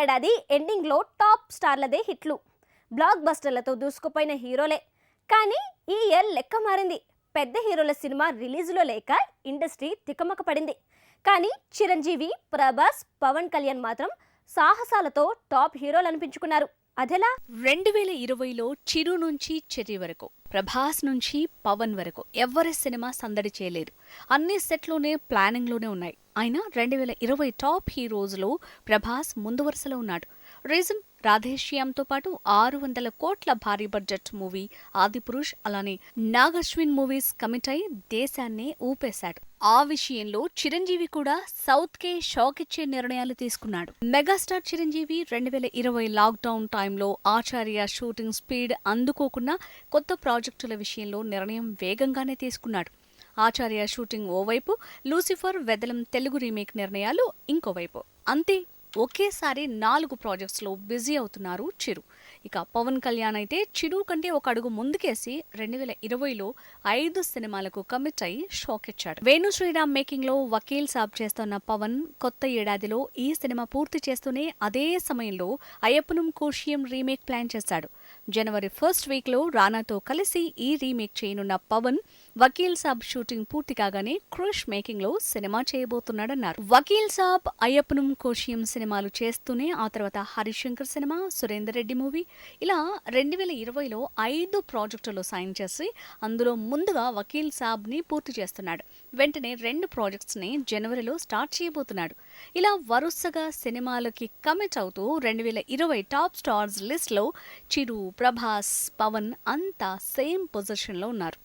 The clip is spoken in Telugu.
ఏడాది ఎండింగ్లో టాప్ స్టార్లదే హిట్లు, బ్లాక్ బస్టర్లతో దూసుకుపోయిన హీరోలే. కానీ ఈ ఇయర్ లెక్క మారింది. పెద్ద హీరోల సినిమా రిలీజులో లేక ఇండస్ట్రీ తికమక పడింది. కానీ చిరంజీవి, ప్రభాస్, పవన్ కళ్యాణ్ మాత్రం సాహసాలతో టాప్ హీరోలు అనిపించుకున్నారు. అదెలా? 2020లో చిరు నుంచి చెర్రీ వరకు, ప్రభాస్ నుంచి పవన్ వరకు ఎవరి సినిమా సందడి చేయలేదు. అన్ని సెట్లోనే ప్లానింగ్లోనే ఉన్నాయి. అయినా 2020 టాప్ హీరోస్లో ప్రభాస్ ముందు వరుసలో ఉన్నాడు. రీజన్, రాధేశ్యామ్తో పాటు 600 కోట్ల భారీ బడ్జెట్ మూవీ ఆదిపురుష్, అలానే నాగశ్విన్ మూవీస్ కమిట్ అయి దేశాన్నే ఊపేశాడు. ఆ విషయంలో చిరంజీవి కూడా సౌత్ కే షాక్ ఇచ్చే నిర్ణయాలు తీసుకున్నాడు. మెగాస్టార్ చిరంజీవి 2020 లాక్డౌన్ టైంలో ఆచార్య షూటింగ్ స్పీడ్ అందుకోకుండా కొత్త ప్రాజెక్టుల విషయంలో నిర్ణయం వేగంగానే తీసుకున్నాడు. ఆచార్య షూటింగ్ ఓవైపు, లూసిఫర్, వెదలం తెలుగు రీమేక్ నిర్ణయాలు ఇంకోవైపు. అంతే, ఒకేసారి 4 ప్రాజెక్ట్స్లో బిజీ అవుతున్నారు చిరు. ఇక పవన్ కళ్యాణ్ అయితే చిరు కంటే ఒక అడుగు ముందుకేసి 2020లో 5 సినిమాలకు కమిట్ అయి షాక్ ఇచ్చాడు. వేణు శ్రీరామ్ మేకింగ్ లో వకీల్ సాబ్ చేస్తున్న పవన్ కొత్త ఏడాదిలో ఈ సినిమా పూర్తి చేస్తూనే అదే సమయంలో అయ్యప్పనం కోశియం రీమేక్ ప్లాన్ చేశాడు. జనవరి 1st వీక్లో రానాతో కలిసి ఈ రీమేక్ చేయనున్న పవన్ వకీల్ సాబ్ షూటింగ్ పూర్తి కాగానే క్రష్ మేకింగ్ లో సినిమా చేయబోతున్నాడన్నారు. వకీల్ సాబ్, అయ్యప్పనం కోశియం సినిమాలు చేస్తూనే ఆ తర్వాత హరిశంకర్ సినిమా, సురేందర్ రెడ్డి మూవీ, ఇలా 2020లో 5 ప్రాజెక్టులు సైన్ చేసి అందులో ముందుగా వకీల్ సాబ్ ని పూర్తి చేస్తున్నాడు. వెంటనే 2 ప్రాజెక్ట్స్ ని జనవరిలో స్టార్ట్ చేయబోతున్నాడు. ఇలా వరుసగా సినిమాలకి కమిట్ అవుతూ 2020 టాప్ స్టార్స్ లిస్ట్ లో చిరు, ప్రభాస్, పవన్ అంతా సేమ్ పొజిషన్ లో ఉన్నారు.